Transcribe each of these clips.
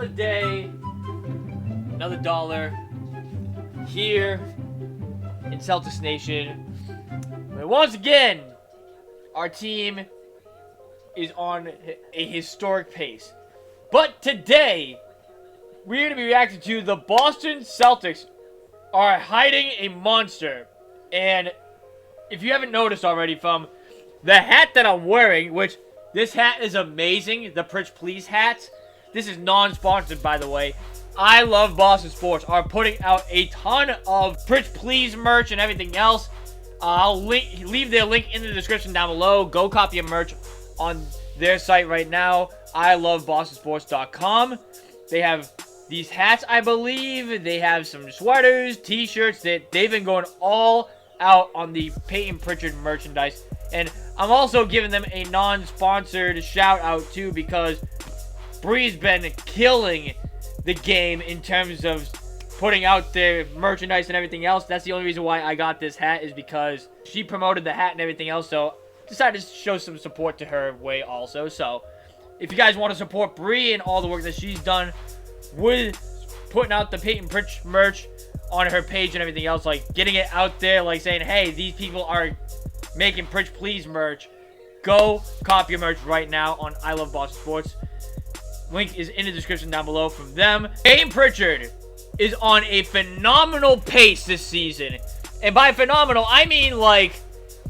Another day, another dollar here in Celtics Nation. But once again, our team is on a historic pace. But today, we're going to be reacting to the Boston Celtics are hiding a monster. And if you haven't noticed already from the hat that I'm wearing, which this hat is amazing, the Pritchard Please hat. This is non-sponsored, by the way. I Love Boston Sports are putting out a ton of Pritchard Please merch and everything else. I'll leave their link in the description down below. Go copy a merch on their site right now, ilovebostonsports.com. They have these hats, I believe. They have some sweaters, t-shirts. They've been going all out on the Payton Pritchard merchandise. And I'm also giving them a non-sponsored shout out too, because Bree's been killing the game in terms of putting out their merchandise and everything else. That's the only reason why I got this hat, is because she promoted the hat and everything else. So decided to show some support to her way also. So if you guys want to support Bree and all the work that she's done with putting out the Payton Pritchard merch on her page and everything else, like getting it out there, like saying, hey, these people are making Pritchard Please merch, go copy your merch right now on I Love Boston Sports. Link is in the description down below from them. Payton Pritchard is on a phenomenal pace this season. And by phenomenal, I mean like,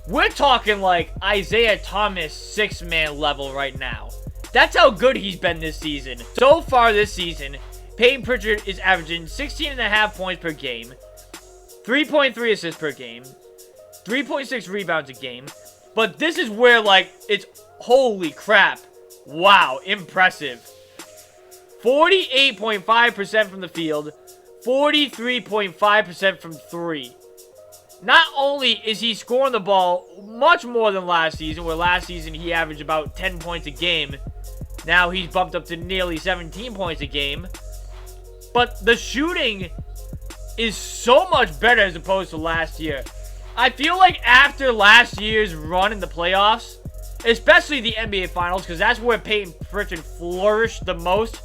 we're talking like Isaiah Thomas 6-man level right now. That's how good he's been this season. So far this season, Payton Pritchard is averaging 16.5 points per game, 3.3 assists per game, 3.6 rebounds a game. But this is where, like, it's holy crap. Wow, impressive. 48.5% from the field, 43.5% from three. Not only is he scoring the ball much more than last season, where last season he averaged about 10 points a game. Now he's bumped up to nearly 17 points a game. But the shooting is so much better as opposed to last year. I feel like after last year's run in the playoffs, especially the NBA Finals, because that's where Payton Pritchard flourished the most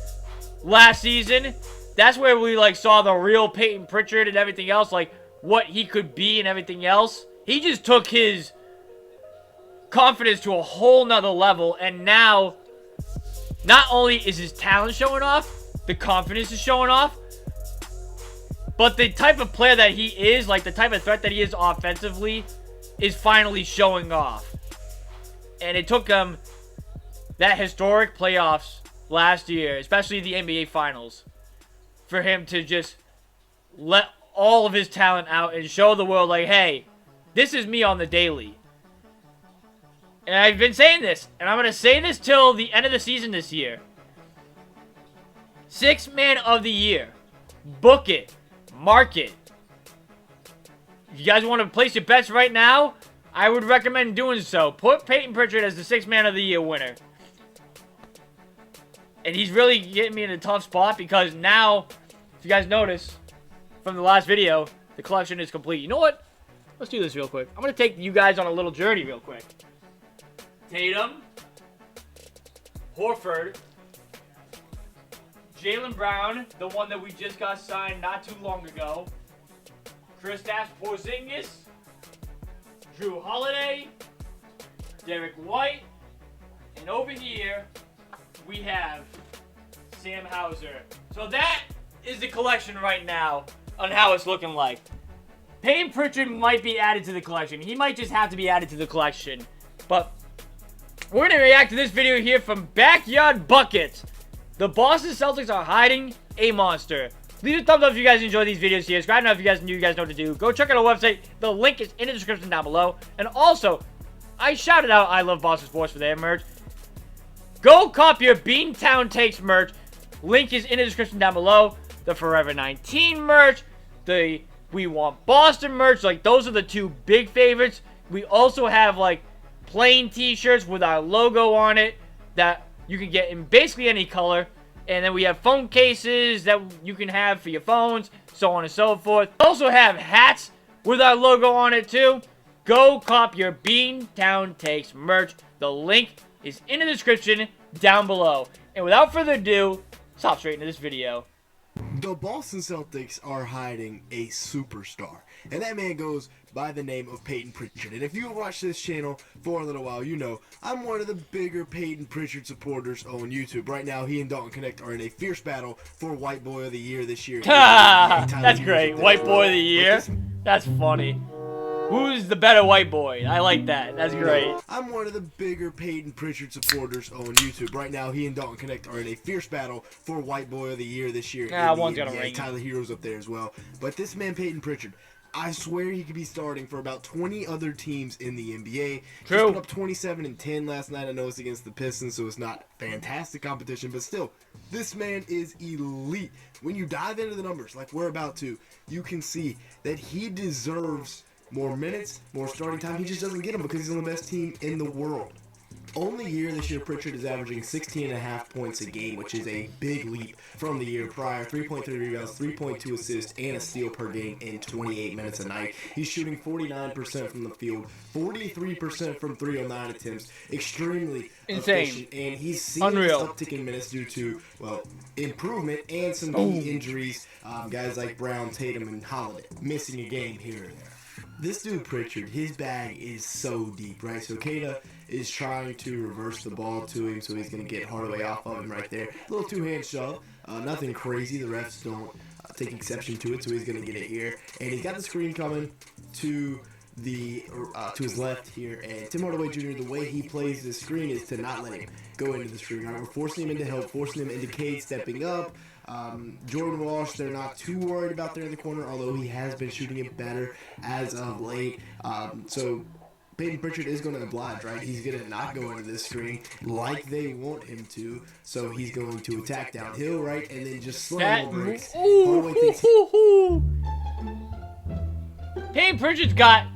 last season. That's where we like saw the real Payton Pritchard and everything else, like what he could be and everything else. He just took his confidence to a whole nother level, and now not only is his talent showing off, the confidence is showing off, but the type of player that he is, like the type of threat that he is offensively, is finally showing off. And it took him that historic playoffs last year, especially the NBA Finals, for him to just let all of his talent out and show the world, like, hey, this is me on the daily. And I've been saying this, and I'm going to say this till the end of the season this year. 6th man of the year. Book it. Mark it. If you guys want to place your bets right now, I would recommend doing so. Put Payton Pritchard as the 6th man of the year winner. And he's really getting me in a tough spot, because now, if you guys notice from the last video, the collection is complete. You know what? Let's do this real quick. I'm going to take you guys on a little journey real quick. Tatum, Horford, Jaylen Brown, the one that we just got signed not too long ago, Kristaps Porzingis, Drew Holiday, Derek White, and over here we have Sam Hauser. So that is the collection right now on how it's looking like. Payton Pritchard might be added to the collection. He might just have to be added to the collection. But we're going to react to this video here from Backyard Buckets. The Boston Celtics are hiding a monster. Leave a thumbs up if you guys enjoy these videos here. Subscribe now if you guys are new. You guys know what to do. Go check out our website. The link is in the description down below. And also, I shouted out I Love Boston Sports for their merch. Go cop your Beantown Takes merch. Link is in the description down below. The Forever 19 merch. The We Want Boston merch. Like, those are the two big favorites. We also have, like, plain t-shirts with our logo on it that you can get in basically any color. And then we have phone cases that you can have for your phones, so on and so forth. We also have hats with our logo on it too. Go cop your Beantown Takes merch. The link is in the description down below. And without further ado, Stop straight into this video. The Boston Celtics are hiding a superstar, and that man goes by the name of Payton Pritchard. And if you watch this channel for a little while, you know I'm one of the bigger Payton Pritchard supporters on YouTube. Right now, he and Dalton Connect are in a fierce battle for White Boy of the Year this year. That's great. White Boy of the Year? That's funny. Who's the better white boy? I like that. That's great. I'm one of the bigger Payton Pritchard supporters on YouTube. Right now, he and Dalton Connect are in a fierce battle for White Boy of the Year this year. One's gonna ring. Tyler Hero's up there as well. But this man, Payton Pritchard, I swear he could be starting for about 20 other teams in the NBA. True. He put up 27 and 10 last night. I know it's against the Pistons, so it's not fantastic competition, but still, this man is elite. When you dive into the numbers, like we're about to, you can see that he deserves more minutes, more starting time. He just doesn't get them because he's on the best team in the world. Only year this year, Pritchard is averaging 16.5 points a game, which is a big leap from the year prior. 3.3 rebounds, 3.2 assists, and a steal per game in 28 minutes a night. He's shooting 49% from the field, 43% from 3 on 9 attempts. Extremely insane. Efficient, and he's seeing this uptick in minutes due to, well, improvement and some key injuries. Guys like Brown, Tatum, and Holiday missing a game here and there. This dude Pritchard, his bag is so deep, right? So Kata is trying to reverse the ball to him, so he's going to get Hardaway off of him right there. A little two-hand shove, nothing crazy. The refs don't take exception to it, so he's going to get it here. And he's got the screen coming to his left here, and Tim Hardaway Jr., the way he plays this screen is to not let him go into the screen. Right? We're forcing him into help, forcing him into Cade stepping up. Jordan Walsh, they're not too worried about there in the corner, although he has been shooting it better as of late. So Payton Pritchard is going to oblige, right? He's going to not go into this screen like they want him to, so he's going to attack downhill, right, and then just slam breaks. Payton Pritchard's got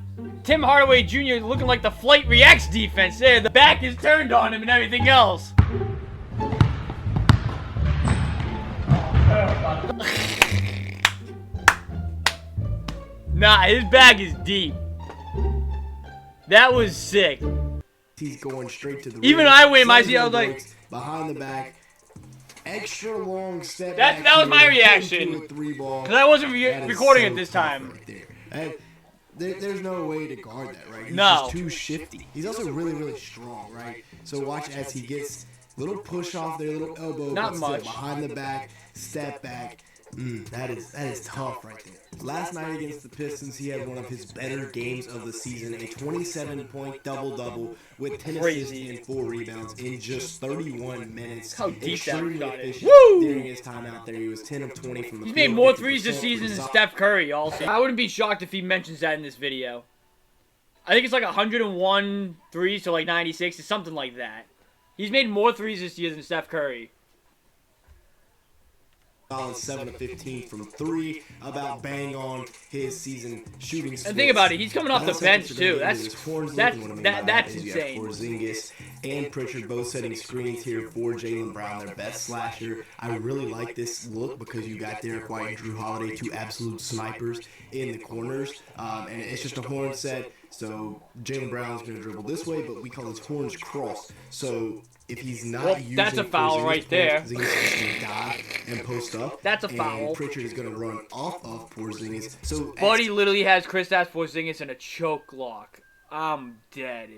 Tim Hardaway Jr. looking like the Flight Reacts defense there. The back is turned on him and everything else. Nah, his bag is deep. That was sick. He's going straight to the even rim. I win my I was like behind the back, extra long step. That was my reaction because I wasn't recording it this time. Right there's no way to guard that, right? He's no. just too shifty. He's also really, really strong, right? So watch as he gets little push off there, little elbow, not much behind the back, step back. That is tough right there. Last night against the Pistons, he had one of his better games of the season, a 27-point double-double with 10 assists and 4 rebounds in just 31 minutes. How deep that shot is. During his time out there, he was 10 of 20 from the He's field. made more threes this season than Steph Curry also. I wouldn't be shocked if he mentions that in this video. I think it's like 101 threes to like 96 or something like that. He's made more threes this year than Steph Curry. 7 of 15 from 3, about bang on his season shooting splits. And think about it, he's coming off the bench too. That's insane. Porzingis and Pritchard both setting screens here for Jaylen Brown, their best slasher. I really like this look because you got Derek White and Drew Holiday, two absolute snipers in the corners, and it's just a horn set. So Jaylen Brown's going to dribble this way, but we call his horns cross. So if he's not using that's a foul Porzingis right there. Porzingis is going to dive and post up. That's a foul. And Pritchard is going to run off of Porzingis. So Buddy literally has Kristaps Porzingis in a choke lock. I'm dead.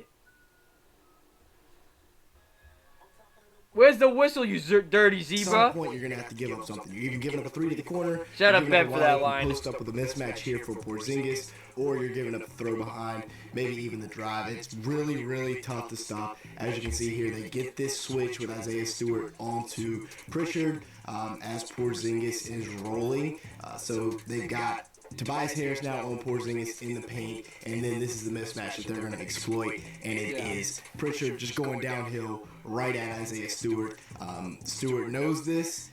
Where's the whistle, you dirty zebra? At some point, you're going to have to give up something. You're either giving up a 3 to the corner. Shut up, Ben, for that line. Post up with a mismatch here for Porzingis, or you're giving up a throw behind, maybe even the drive. It's really, really tough to stop. As you can see here, they get this switch with Isaiah Stewart onto Pritchard as Porzingis is rolling. So they've got Tobias Harris now on Porzingis in the paint, and then this is the mismatch that they're going to exploit, and it is Pritchard just going downhill right at Isaiah Stewart. Stewart knows this,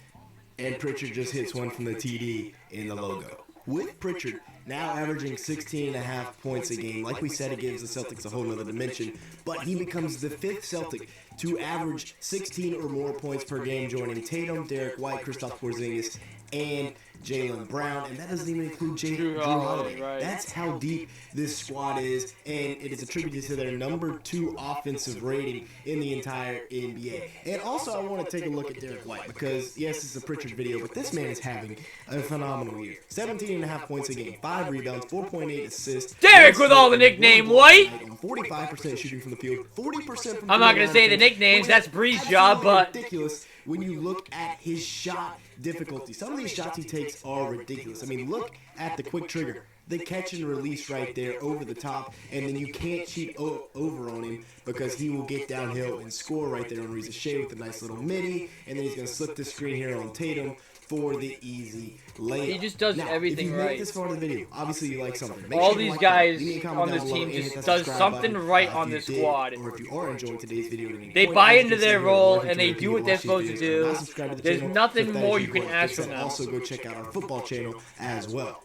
and Pritchard just hits one from the TD in the logo. With Pritchard, now averaging 16.5 points a game. Like we said, it gives the Celtics a whole nother dimension, but he becomes the 5th Celtic to average 16 or more points per game, joining Tatum, Derek White, Kristaps Porzingis, and Jaylen Brown, and that doesn't even include Drew Holiday. Right. That's how deep this squad is, and it is attributed to their number 2 offensive rating in the entire NBA. And also, I want to take a look at Derek White, because, yes, it's a Pritchard video, but this man is having a phenomenal year. 17.5 points a game, 5 rebounds, 4.8 assists. Derek with all the nickname White. 45% shooting from the field, 40% from I'm not going to say the nicknames, that's Bree's job, but... ridiculous when you look at his shot difficulty. Some of these shots he takes are ridiculous. I mean, look at the quick trigger. The catch and release right there over the top, and then you can't cheat over on him because he will get downhill and score right there on Reza Shea with a nice little midi, and then he's going to slip the screen here on Tatum for the easy layup. He just does everything if you right. Make this far of the video, obviously you like something. Make all sure these like guys on on this team just does something right on this squad. Or if you are enjoying today's video, they buy into their role and they do what they're supposed to do. There's nothing more you can ask from them. Also, go check out our football channel as well.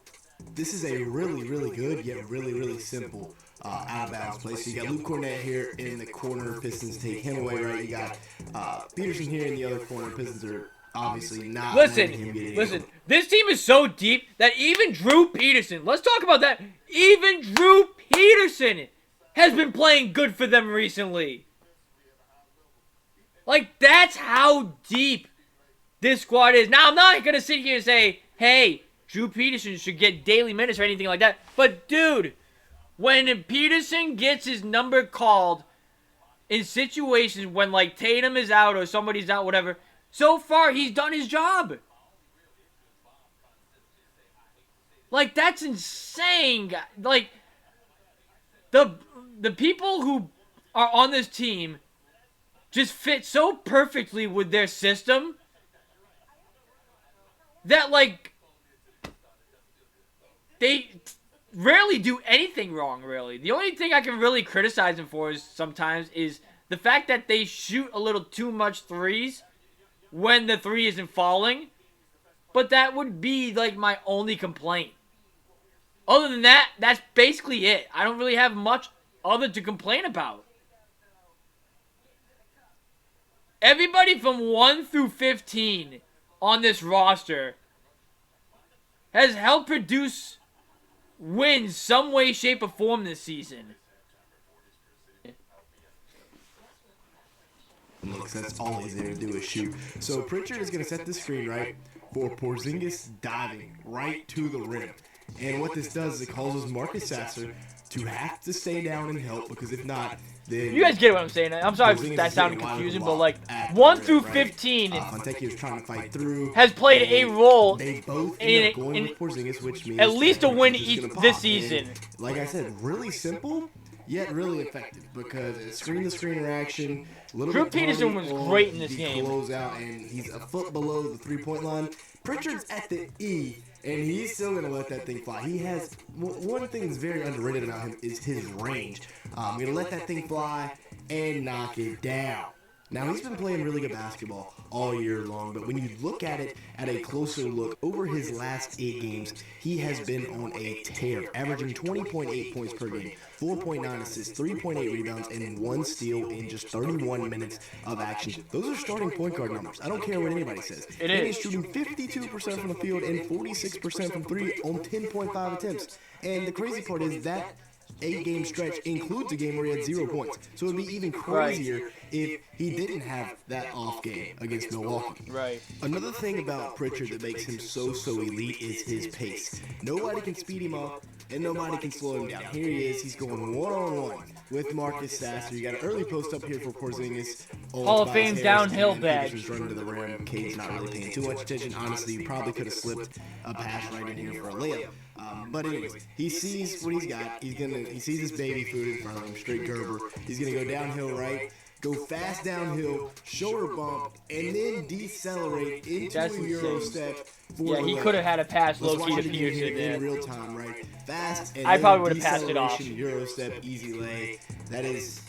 This is a really, really good yet really, really simple out of bounds play. So you got Luke Cornett here in the corner. Pistons take him away, right? You got Peterson here in the other corner. Pistons are obviously not. Listen. This team is so deep that even Drew Peterson. Let's talk about that. Even Drew Peterson has been playing good for them recently. Like, that's how deep this squad is. Now, I'm not gonna sit here and say, hey, Drew Peterson should get daily minutes or anything like that. But, dude, when Peterson gets his number called in situations when, like, Tatum is out or somebody's out, whatever, so far he's done his job. Like, that's insane. Like, the people who are on this team just fit so perfectly with their system that, like, they rarely do anything wrong, really. The only thing I can really criticize them for sometimes is the fact that they shoot a little too much threes when the three isn't falling. But that would be, like, my only complaint. Other than that, that's basically it. I don't really have much other to complain about. Everybody from 1 through 15 on this roster has helped produce wins some way, shape, or form this season. Looks, that's all he's there to do is shoot. So Pritchard is going to set the screen right for Porzingis diving right to the rim. And what this does is it causes Marcus Sasser to have to stay down and help, because if not, then... You guys get what I'm saying. I'm sorry if that sounded confusing, but like 1 through 15 Fontecchio is trying to fight through, has played a role they both in going with Porzingis, which means at least a win each this season. And, like I said, really simple, yet really effective, because it's screen-to-screen interaction. Drew Peterson was great in this game. Close out, and he's a foot below the three-point line. Pritchard's at the E, and he's still going to let that thing fly. He has one thing that's very underrated about him is his range. Going to let that thing fly and knock it down. Now, he's been playing really good basketball all year long, but when you look at it at a closer look, over his last 8 games, he has been on a tear, averaging 20.8 points per game, 4.9 assists, 3.8 rebounds, and 1 steal in just 31 minutes of action. Those are starting point guard numbers. I don't care what anybody says. It and is. He's shooting 52% from the field and 46% from 3 on 10.5 attempts. And the crazy part is that 8-game stretch includes a game where he had 0 points. So it would be even crazier if he didn't have that off game against Milwaukee. Right. Another thing about Pritchard that makes him so elite is his pace. Nobody can speed him up, and nobody can slow him down. Here he is. He's going one-on-one with Marcus Sasser. You got an early post up here for Porzingis. Hall of Fame downhill badge. Just running to the rim. Cade's not really paying too much attention. Honestly, you probably could have slipped a pass right in here for a layup. But anyways, he sees what he's got. He sees his baby food in front of him, straight Gerber. He's gonna go downhill right, go fast downhill, shoulder bump, and then decelerate into a Euro step. Yeah, he could have had a pass low-key to Peterson there. In real time, right? Fast and I probably would have passed it off. Euro step, easy lay. That is...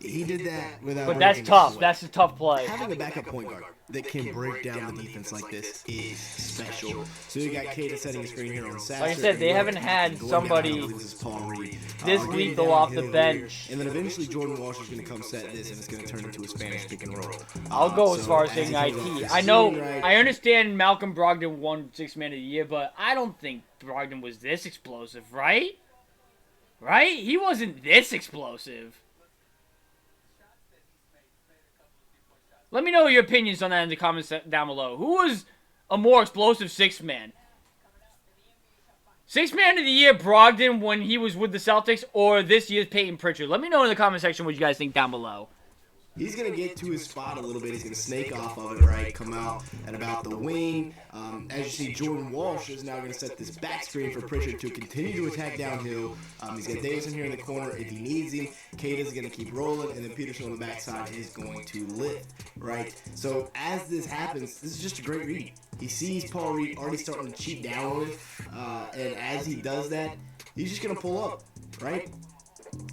He did that without. But that's tough. That's a tough play. Having a backup point guard that can break down the defense like this is special. So you got Payton setting a screen here on Sasser. Like I said, they haven't had somebody this lethal off the bench. And then eventually Jordan Walsh is going to come set this, and it's going to turn into a Spanish pick and roll. I'll go as far as saying IT. I know, I understand Malcolm Brogdon won Sixth Man of the Year, but I don't think Brogdon was this explosive, right? Right? He wasn't this explosive. Let me know your opinions on that in the comments down below. Who was a more explosive sixth man? Sixth Man of the Year, Brogdon, when he was with the Celtics, or this year's Payton Pritchard? Let me know in the comment section what you guys think down below. He's going to get to his spot a little bit. He's going to snake off of it, right? Come out at about the wing. As you see, Jordan Walsh is now going to set this back screen for Pritchard to continue to attack downhill. He's got Davidson here in the corner if he needs him. Kate is going to keep rolling, and then Peterson on the backside is going to lift, right? So as this happens, this is just a great read. He sees Paul Reed already starting to cheat down on it, and as he does that, he's just going to pull up, right?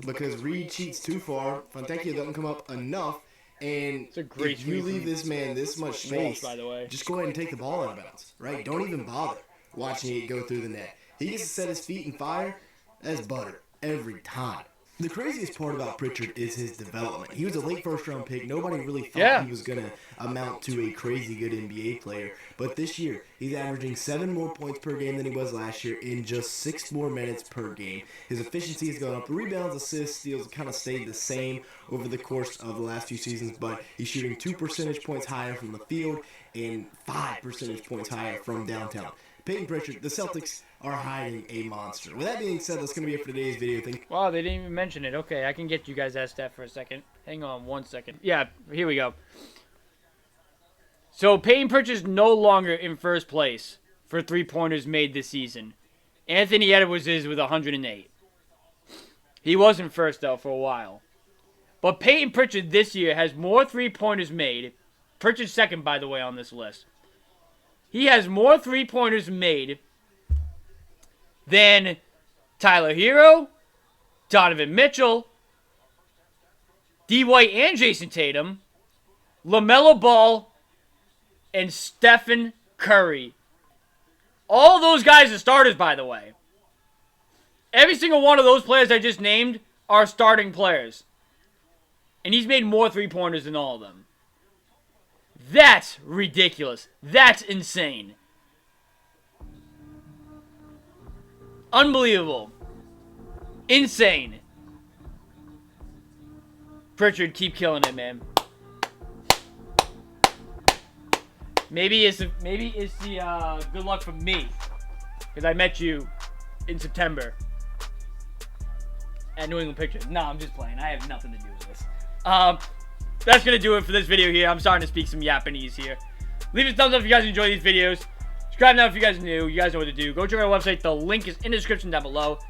Because Reed cheats too far, Fontecchio doesn't come up enough, and if you leave this man this much space, just go ahead and take the ball out of bounds, right? Don't even bother watching it go through the net. He gets to set his feet and fire. That's butter every time. The craziest part about Pritchard is his development. He was a late first-round pick. Nobody really thought he was going to amount to a crazy good NBA player. But this year, he's averaging 7 more points per game than he was last year in just 6 more minutes per game. His efficiency has gone up. Rebounds, assists, steals kind of stayed the same over the course of the last few seasons. But he's shooting 2 percentage points higher from the field and 5 percentage points higher from downtown. Payton Pritchard, the Celtics are hiding a monster. With that being said, that's going to be it for today's video. Wow, they didn't even mention it. Okay, I can get you guys that stat for a second. Hang on 1 second. Yeah, here we go. So, Payton Pritchard is no longer in first place for three-pointers made this season. Anthony Edwards is with 108. He wasn't first, though, for a while. But Payton Pritchard this year has more three-pointers made. Pritchard's second, by the way, on this list. He has more three-pointers made than Tyler Hero, Donovan Mitchell, D. White and Jason Tatum, LaMelo Ball, and Stephen Curry. All those guys are starters, by the way. Every single one of those players I just named are starting players. And he's made more three-pointers than all of them. That's ridiculous. That's insane. Unbelievable. Insane. Pritchard, keep killing it, man. Maybe it's the good luck for me, because I met you in September at New England Pictures. No, I'm just playing. I have nothing to do with this. That's going to do it for this video here. I'm starting to speak some Japanese here. Leave a thumbs up if you guys enjoy these videos. Subscribe now if you guys are new. You guys know what to do. Go check out our website. The link is in the description down below.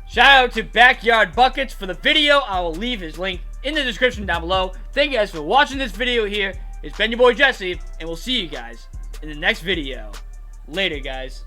Shout out to Backyard Buckets for the video. I will leave his link in the description down below. Thank you guys for watching this video here. It's been your boy Jesse, and we'll see you guys in the next video. Later, guys.